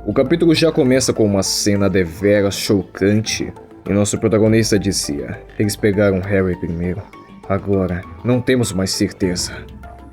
O capítulo já começa com uma cena deveras chocante. E nosso protagonista dizia: eles pegaram Harry primeiro. Agora, não temos mais certeza.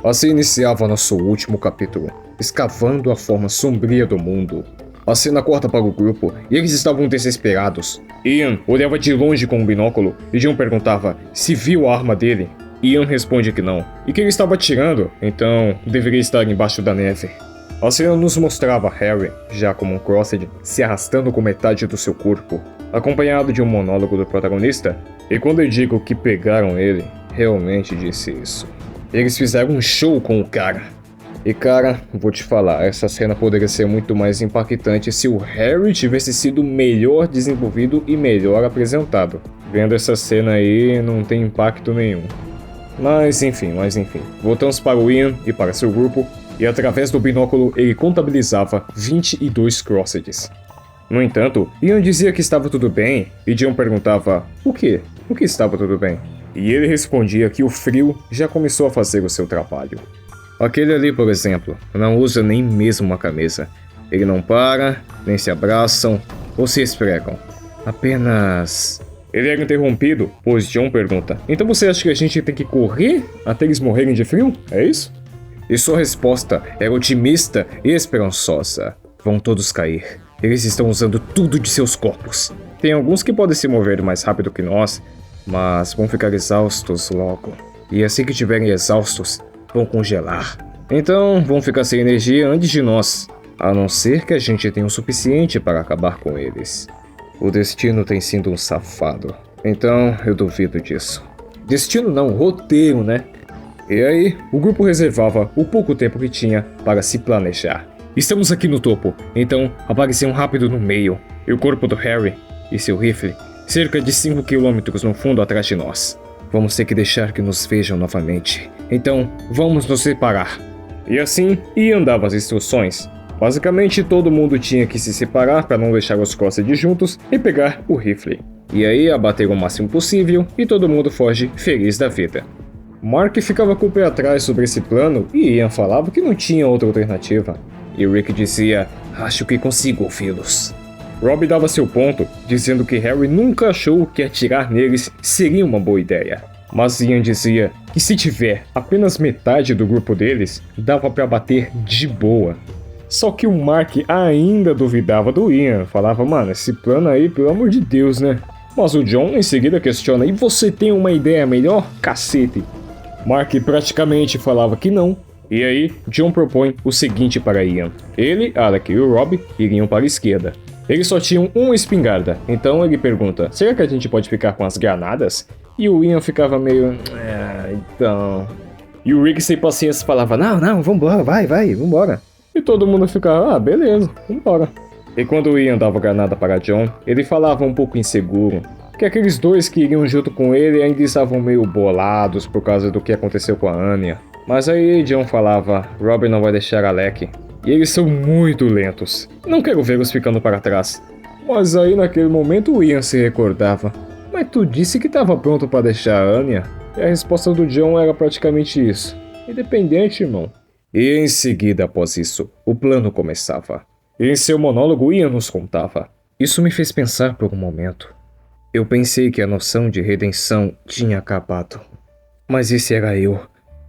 Assim iniciava nosso último capítulo, escavando a forma sombria do mundo. A cena corta para o grupo e eles estavam desesperados. Ian olhava de longe com um binóculo e John perguntava se viu a arma dele. Ian responde que não, e que ele estava atirando, então deveria estar embaixo da neve. A cena nos mostrava Harry, já como um Crossed, se arrastando com metade do seu corpo, acompanhado de um monólogo do protagonista, e quando eu digo que pegaram ele, realmente disse isso. Eles fizeram um show com o cara. E cara, vou te falar, essa cena poderia ser muito mais impactante se o Harry tivesse sido melhor desenvolvido e melhor apresentado. Vendo essa cena aí, não tem impacto nenhum. Mas enfim, voltamos para o Ian e para seu grupo, e através do binóculo ele contabilizava 22 Crosseds. No entanto, Ian dizia que estava tudo bem, e John perguntava o que? O que estava tudo bem? E ele respondia que o frio já começou a fazer o seu trabalho. Aquele ali, por exemplo, não usa nem mesmo uma camisa. Ele não para, nem se abraçam ou se esfregam. Apenas... Ele era interrompido, pois John pergunta: então você acha que a gente tem que correr até eles morrerem de frio? É isso? E sua resposta era otimista e esperançosa. Vão todos cair. Eles estão usando tudo de seus corpos. Tem alguns que podem se mover mais rápido que nós, mas vão ficar exaustos logo. E assim que estiverem exaustos, vão congelar. Então vão ficar sem energia antes de nós, a não ser que a gente tenha o suficiente para acabar com eles. O destino tem sido um safado, então eu duvido disso. Destino não, roteiro, né? E aí, o grupo reservava o pouco tempo que tinha para se planejar. Estamos aqui no topo, então apareciam rápido no meio, e o corpo do Harry e seu rifle, cerca de 5 km no fundo atrás de nós. Vamos ter que deixar que nos vejam novamente, então vamos nos separar. E assim, Ian dava as instruções. Basicamente, todo mundo tinha que se separar para não deixar os Crossed juntos e pegar o rifle. E aí, abater o máximo possível e todo mundo foge feliz da vida. Mark ficava com o pé atrás sobre esse plano e Ian falava que não tinha outra alternativa. E Rick dizia: acho que consigo ouvi-los. Rob dava seu ponto, dizendo que Harry nunca achou que atirar neles seria uma boa ideia. Mas Ian dizia que se tiver apenas metade do grupo deles, dava para bater de boa. Só que o Mark ainda duvidava do Ian, falava: mano, esse plano aí, pelo amor de Deus, né? Mas o John em seguida questiona: e você tem uma ideia melhor, cacete? Mark praticamente falava que não. E aí, John propõe o seguinte para Ian. Ele, Alec e o Rob iriam para a esquerda. Eles só tinham uma espingarda, então ele pergunta: será que a gente pode ficar com as granadas? E o Ian ficava meio... então... E o Rick sem paciência falava: não, vambora, vai, vambora. E todo mundo ficava: beleza, vambora. E quando o Ian dava a granada para John, ele falava um pouco inseguro, que aqueles dois que iriam junto com ele ainda estavam meio bolados por causa do que aconteceu com a Anya. Mas aí John falava: Robin não vai deixar Alec. E eles são muito lentos. Não quero vê-los ficando para trás. Mas aí naquele momento o Ian se recordava: mas tu disse que estava pronto para deixar a Anya? E a resposta do John era praticamente isso: independente, irmão. E em seguida, após isso, o plano começava. E em seu monólogo Ian nos contava. Isso me fez pensar por um momento. Eu pensei que a noção de redenção tinha acabado. Mas esse era eu.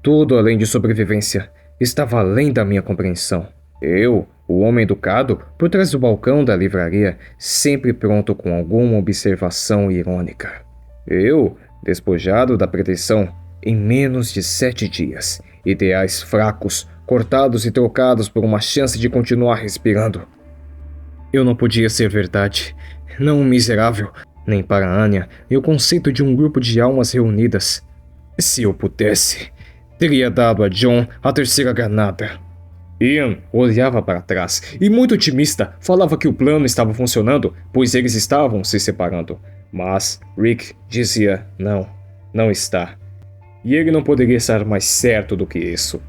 Tudo além de sobrevivência estava além da minha compreensão. Eu, o homem educado, por trás do balcão da livraria, sempre pronto com alguma observação irônica. Eu, despojado da pretensão, em menos de 7 dias, ideais fracos, cortados e trocados por uma chance de continuar respirando. Eu não podia ser verdade, não um miserável, nem para Anya, e o conceito de um grupo de almas reunidas. Se eu pudesse, teria dado a John a terceira granada. Ian olhava para trás e, muito otimista, falava que o plano estava funcionando, pois eles estavam se separando. Mas Rick dizia: não está. E ele não poderia estar mais certo do que isso.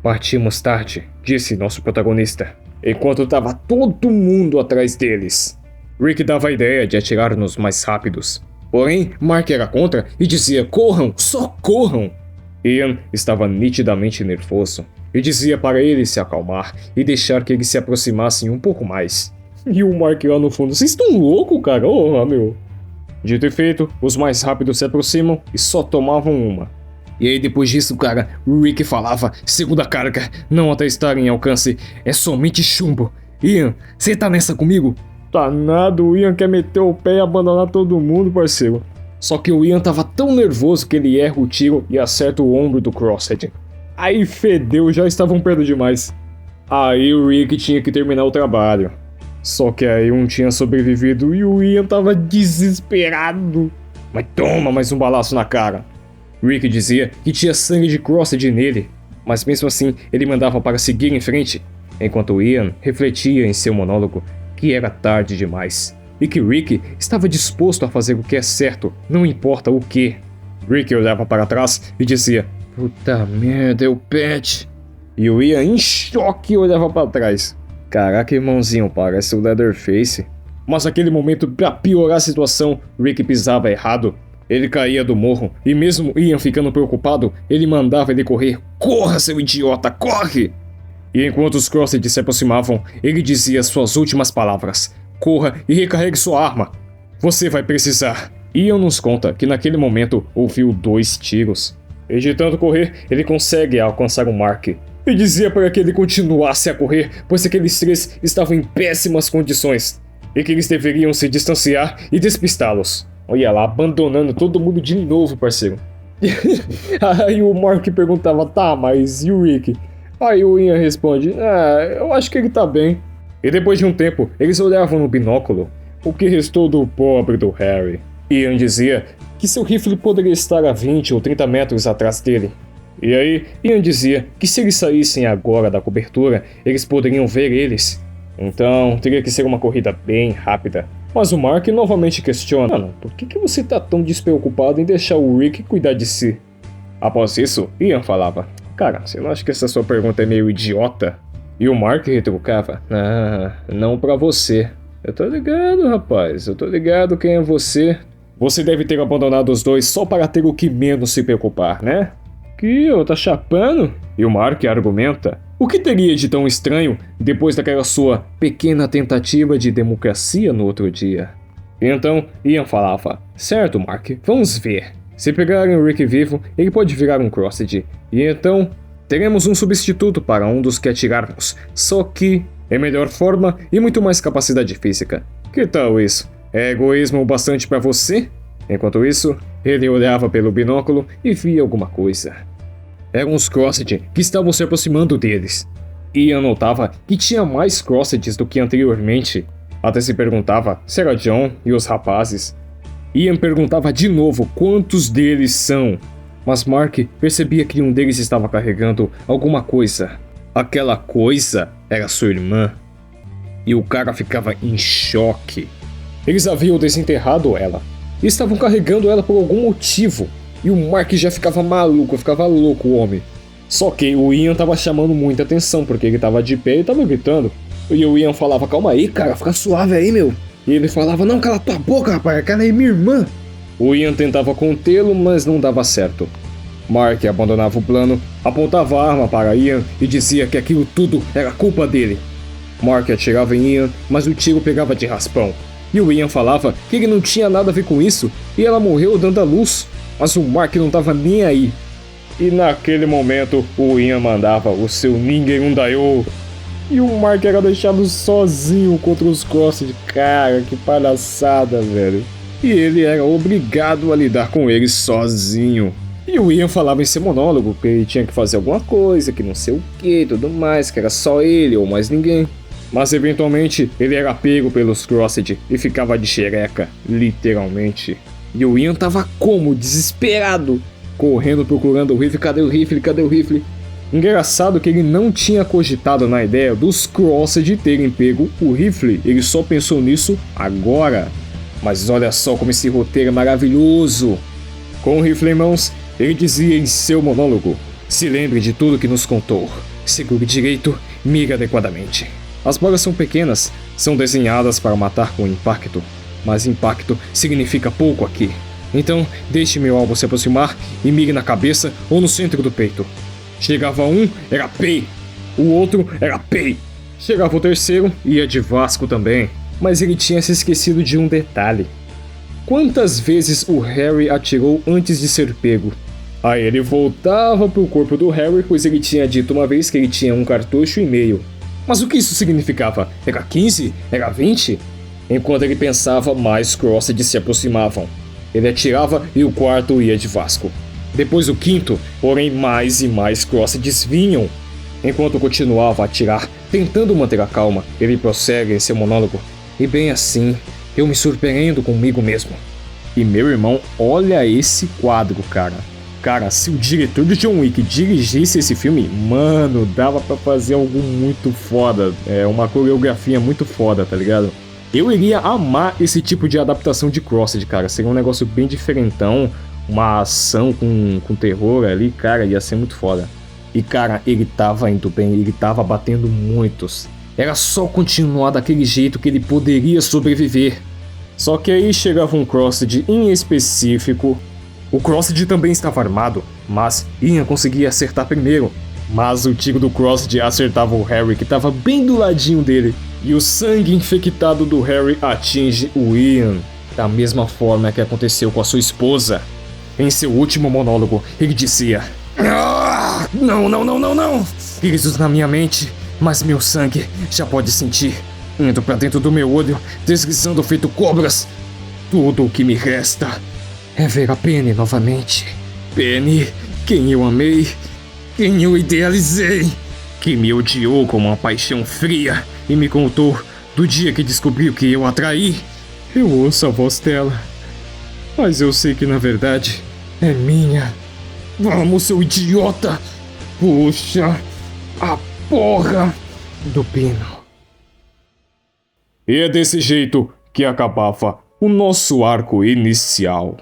Partimos tarde, disse nosso protagonista, enquanto estava todo mundo atrás deles. Rick dava a ideia de atirar-nos mais rápidos. Porém, Mark era contra e dizia: corram, só corram! Ian estava nitidamente nervoso e dizia para ele se acalmar e deixar que eles se aproximassem um pouco mais. E o Mark lá no fundo, vocês estão loucos, cara? Ô, meu. Dito e feito, os mais rápidos se aproximam e só tomavam uma. E aí depois disso, cara, o Rick falava, segunda carga, não até estar em alcance, é somente chumbo. Ian, você tá nessa comigo? Tá nada, o Ian quer meter o pé e abandonar todo mundo, parceiro. Só que o Ian tava tão nervoso que ele erra o tiro e acerta o ombro do Crosshead. Aí fedeu, já estavam perto demais. Aí o Rick tinha que terminar o trabalho. Só que aí um tinha sobrevivido e o Ian tava desesperado. Mas toma mais um balaço na cara. Rick dizia que tinha sangue de Crosshead nele, mas mesmo assim ele mandava para seguir em frente, enquanto Ian refletia em seu monólogo que era tarde demais, e que Rick estava disposto a fazer o que é certo, não importa o que. Rick olhava para trás e dizia, puta merda, é o Pat. E o Ian em choque olhava para trás. Caraca, irmãozinho, parece o Leatherface. Mas naquele momento, para piorar a situação, Rick pisava errado. Ele caía do morro, e mesmo Ian ficando preocupado, ele mandava ele correr. Corra, seu idiota, corre! E enquanto os Crosshead se aproximavam, ele dizia suas últimas palavras. Corra e recarregue sua arma. Você vai precisar. Ian nos conta que naquele momento ouviu 2 tiros. E de tanto correr, ele consegue alcançar o Mark. E dizia para que ele continuasse a correr, pois aqueles 3 estavam em péssimas condições. E que eles deveriam se distanciar e despistá-los. Olha lá, abandonando todo mundo de novo, parceiro. Aí o Mark perguntava, tá, mas e o Rick? Aí o Ian responde, eu acho que ele tá bem. E depois de um tempo, eles olhavam no binóculo o que restou do pobre do Harry. Ian dizia que seu rifle poderia estar a 20 ou 30 metros atrás dele. E aí, Ian dizia que se eles saíssem agora da cobertura, eles poderiam ver eles. Então, teria que ser uma corrida bem rápida. Mas o Mark novamente questiona, mano, por que você tá tão despreocupado em deixar o Rick cuidar de si? Após isso, Ian falava, cara, você não acha que essa sua pergunta é meio idiota? E o Mark retrucava, não pra você. Eu tô ligado, rapaz, eu tô ligado quem é você. Você deve ter abandonado os 2 só para ter o que menos se preocupar, né? Que, tá chapando? E o Mark argumenta, o que teria de tão estranho depois daquela sua pequena tentativa de democracia no outro dia? E então, Ian falava, certo, Mark, vamos ver. Se pegarem o Rick vivo, ele pode virar um Crosshead. E então, teremos um substituto para um dos que atirarmos, só que em melhor forma e muito mais capacidade física. Que tal isso? É egoísmo o bastante para você? Enquanto isso, ele olhava pelo binóculo e via alguma coisa. Eram os Crosshead que estavam se aproximando deles. Ian notava que tinha mais Crossheads do que anteriormente. Até se perguntava se era John e os rapazes. Ian perguntava de novo quantos deles são. Mas Mark percebia que um deles estava carregando alguma coisa. Aquela coisa era sua irmã. E o cara ficava em choque. Eles haviam desenterrado ela. E estavam carregando ela por algum motivo. E o Mark já ficava maluco, ficava louco o homem. Só que o Ian tava chamando muita atenção, porque ele tava de pé e tava gritando. E o Ian falava, calma aí, cara, fica suave aí, meu. E ele falava, não, cala tua boca, rapaz, aquela é minha irmã. O Ian tentava contê-lo, mas não dava certo. Mark abandonava o plano, apontava a arma para Ian e dizia que aquilo tudo era culpa dele. Mark atirava em Ian, mas o tiro pegava de raspão. E o Ian falava que ele não tinha nada a ver com isso, e ela morreu dando a luz. Mas o Mark não tava nem aí. E naquele momento, o Ian mandava o seu Ninguém Undayo. E o Mark era deixado sozinho contra os Crosshead. Cara, que palhaçada, velho. E ele era obrigado a lidar com eles sozinho. E o Ian falava em seu monólogo que ele tinha que fazer alguma coisa, que não sei o que, tudo mais, que era só ele ou mais ninguém. Mas eventualmente ele era pego pelos Crosshead e ficava de xereca, literalmente. E o Ian tava como? Desesperado, correndo procurando o rifle, cadê o rifle, cadê o rifle? Engraçado que ele não tinha cogitado na ideia dos Crosshead terem pego o rifle, ele só pensou nisso agora. Mas olha só como esse roteiro é maravilhoso. Com o rifle em mãos, ele dizia em seu monólogo, se lembre de tudo que nos contou, segure direito, mire adequadamente. As balas são pequenas, são desenhadas para matar com impacto, mas impacto significa pouco aqui. Então, deixe meu alvo se aproximar e mire na cabeça ou no centro do peito. Chegava um, era pei. O outro era pei. Chegava o terceiro, ia de Vasco também. Mas ele tinha se esquecido de um detalhe. Quantas vezes o Harry atirou antes de ser pego? Aí ele voltava pro corpo do Harry, pois ele tinha dito uma vez que ele tinha um cartucho e meio. Mas o que isso significava? Era 15? Era 20? Enquanto ele pensava, mais Crossed se aproximavam. Ele atirava e o quarto ia de Vasco. Depois o quinto, porém mais e mais Crosseds vinham. Enquanto continuava a atirar, tentando manter a calma, ele prossegue em seu monólogo. E bem assim, eu me surpreendo comigo mesmo. E meu irmão, olha esse quadro, cara. Cara, se o diretor de John Wick dirigisse esse filme, mano, dava pra fazer algo muito foda. É uma coreografia muito foda, tá ligado? Eu iria amar esse tipo de adaptação de Crossed, cara. Seria um negócio bem diferentão, uma ação com terror ali, cara, ia ser muito foda. E cara, ele tava indo bem, ele tava batendo muitos. Era só continuar daquele jeito que ele poderia sobreviver. Só que aí chegava um Crossed em específico. O Crossed também estava armado, mas Ian conseguia acertar primeiro. Mas o tiro do Crossed acertava o Harry, que estava bem do ladinho dele. E o sangue infectado do Harry atinge o Ian, da mesma forma que aconteceu com a sua esposa. Em seu último monólogo, ele dizia: Não, não, não, não, não! Gritos na minha mente, mas meu sangue já pode sentir. Indo pra dentro do meu olho, deslizando feito cobras. Tudo o que me resta é ver a Penny novamente. Penny, quem eu amei, quem eu idealizei, que me odiou com uma paixão fria e me contou do dia que descobriu que eu a traí. Eu ouço a voz dela, mas eu sei que na verdade é minha. Vamos, seu idiota! Puxa a porra do pino. E é desse jeito que acabava o nosso arco inicial.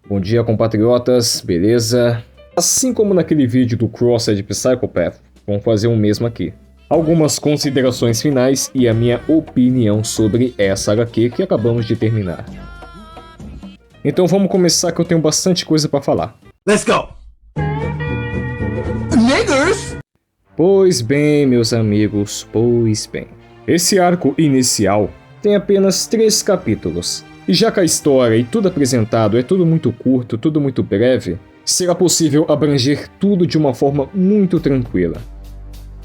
Bom dia, compatriotas, beleza? Assim como naquele vídeo do Crossed Psychopath, vamos fazer o mesmo aqui. Algumas considerações finais e a minha opinião sobre essa HQ que acabamos de terminar. Então vamos começar, que eu tenho bastante coisa pra falar. Let's go! Niggers! Pois bem, meus amigos, pois bem. Esse arco inicial tem apenas 3 capítulos. E já que a história e tudo apresentado é tudo muito curto, tudo muito breve, será possível abranger tudo de uma forma muito tranquila.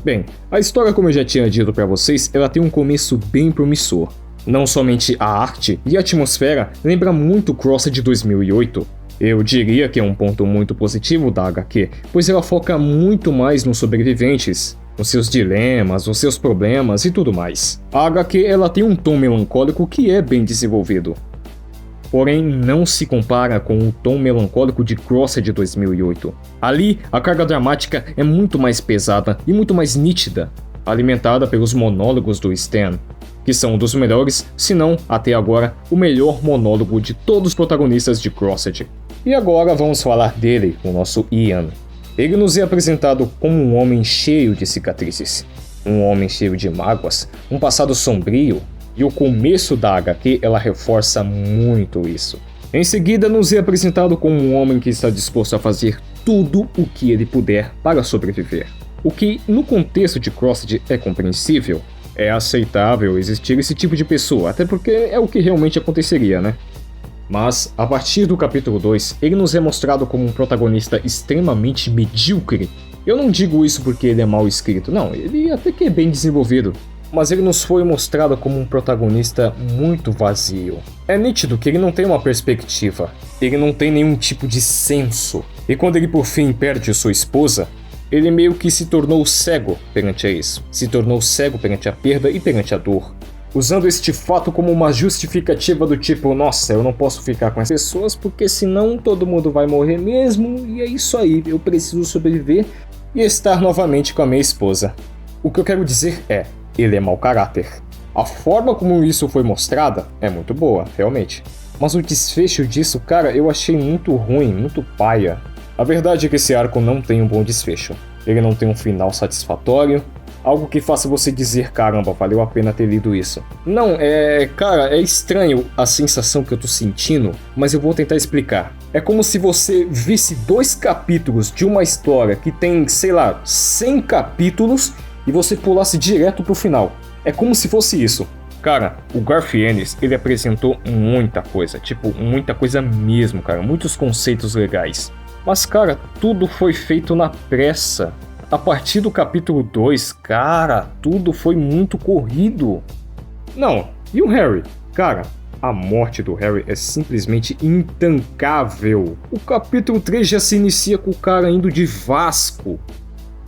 Bem, a história, como eu já tinha dito pra vocês, ela tem um começo bem promissor. Não somente a arte e a atmosfera lembra muito Crossed de 2008. Eu diria que é um ponto muito positivo da HQ, pois ela foca muito mais nos sobreviventes, nos seus dilemas, nos seus problemas e tudo mais. A HQ ela tem um tom melancólico que é bem desenvolvido. Porém, não se compara com o tom melancólico de Crossed de 2008. Ali, a carga dramática é muito mais pesada e muito mais nítida, alimentada pelos monólogos do Stan, que são um dos melhores, se não, até agora, o melhor monólogo de todos os protagonistas de Crossed. E agora vamos falar dele, o nosso Ian. Ele nos é apresentado como um homem cheio de cicatrizes, um homem cheio de mágoas, um passado sombrio, e o começo da HQ ela reforça muito isso. Em seguida, nos é apresentado como um homem que está disposto a fazer tudo o que ele puder para sobreviver. O que, no contexto de Crossed, é compreensível. É aceitável existir esse tipo de pessoa, até porque é o que realmente aconteceria, né? Mas, a partir do capítulo 2, ele nos é mostrado como um protagonista extremamente medíocre. Eu não digo isso porque ele é mal escrito, não, ele até que é bem desenvolvido. Mas ele nos foi mostrado como um protagonista muito vazio. É nítido que ele não tem uma perspectiva, ele não tem nenhum tipo de senso. E quando ele por fim perde sua esposa, ele meio que se tornou cego perante a isso. Se tornou cego perante a perda e perante a dor. Usando este fato como uma justificativa do tipo, nossa, eu não posso ficar com as pessoas porque senão todo mundo vai morrer mesmo e é isso aí, eu preciso sobreviver e estar novamente com a minha esposa. O que eu quero dizer é, ele é mau caráter. A forma como isso foi mostrada é muito boa, realmente. Mas o desfecho disso, cara, eu achei muito ruim, muito paia. A verdade é que esse arco não tem um bom desfecho. Ele não tem um final satisfatório. Algo que faça você dizer, caramba, valeu a pena ter lido isso. Não, cara, é estranho a sensação que eu tô sentindo, mas eu vou tentar explicar. É como se você visse 2 capítulos de uma história que tem, sei lá, 100 capítulos e você pulasse direto pro final. É como se fosse isso. Cara, o Garth Ennis, ele apresentou muita coisa, tipo, muita coisa mesmo, cara, muitos conceitos legais. Mas, cara, tudo foi feito na pressa. A partir do capítulo 2, cara, tudo foi muito corrido. Não, e o Harry? Cara, a morte do Harry é simplesmente intancável. O capítulo 3 já se inicia com o cara indo de Vasco.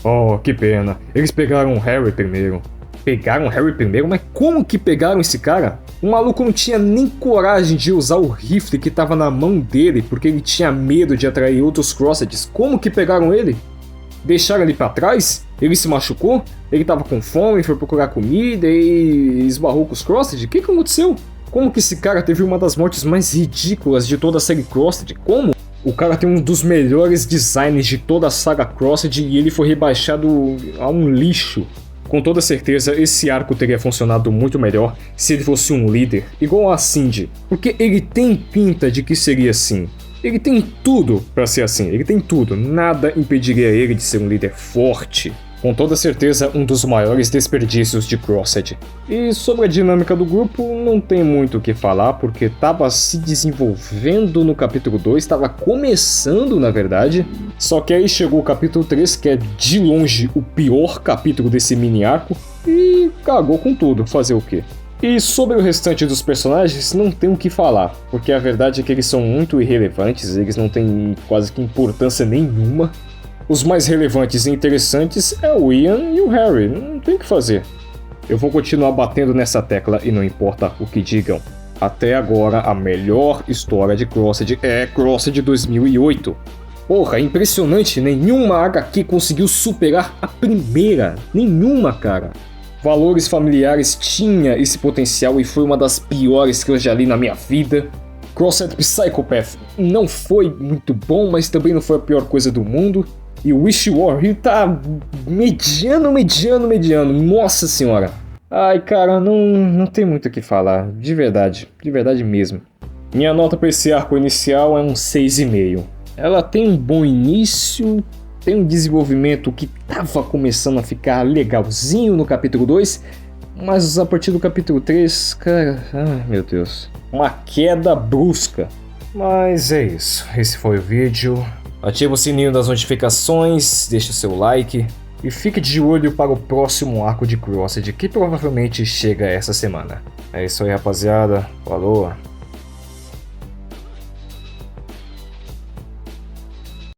Oh, que pena. Eles pegaram o Harry primeiro. Pegaram o Harry primeiro? Mas como que pegaram esse cara? O maluco não tinha nem coragem de usar o rifle que tava na mão dele porque ele tinha medo de atrair outros Crossedes. Como que pegaram ele? Deixaram ele pra trás? Ele se machucou? Ele tava com fome, foi procurar comida e esbarrou com os Crossed? O que aconteceu? Como que esse cara teve uma das mortes mais ridículas de toda a série Crossed? Como? O cara tem um dos melhores designs de toda a saga Crossed e ele foi rebaixado a um lixo. Com toda certeza, esse arco teria funcionado muito melhor se ele fosse um líder, igual a Cindy. Porque ele tem pinta de que seria assim. Ele tem tudo pra ser assim, ele tem tudo, nada impediria ele de ser um líder forte. Com toda certeza, um dos maiores desperdícios de Crossed. E sobre a dinâmica do grupo, não tem muito o que falar, porque estava se desenvolvendo no capítulo 2, estava começando na verdade. Só que aí chegou o capítulo 3, que é de longe o pior capítulo desse mini arco, e cagou com tudo, fazer o quê? E sobre o restante dos personagens, não tem o que falar, porque a verdade é que eles são muito irrelevantes, eles não têm quase que importância nenhuma. Os mais relevantes e interessantes é o Ian e o Harry, não tem o que fazer. Eu vou continuar batendo nessa tecla e não importa o que digam. Até agora, a melhor história de Crossed é Crossed 2008. Porra, impressionante, nenhuma HQ conseguiu superar a primeira, nenhuma, cara. Valores Familiares tinha esse potencial e foi uma das piores que eu já li na minha vida. Crossed Psychopath não foi muito bom, mas também não foi a pior coisa do mundo. E o Wish War tá mediano. Nossa senhora. Ai, cara, não tem muito o que falar. De verdade mesmo. Minha nota para esse arco inicial é um 6,5. Ela tem um bom início, tem um desenvolvimento que tava começando a ficar legalzinho no capítulo 2, mas a partir do capítulo 3, cara, ai meu Deus, uma queda brusca. Mas é isso, esse foi o vídeo. Ativa o sininho das notificações, deixa seu like e fique de olho para o próximo arco de Crossed, que provavelmente chega essa semana. É isso aí, rapaziada, falou!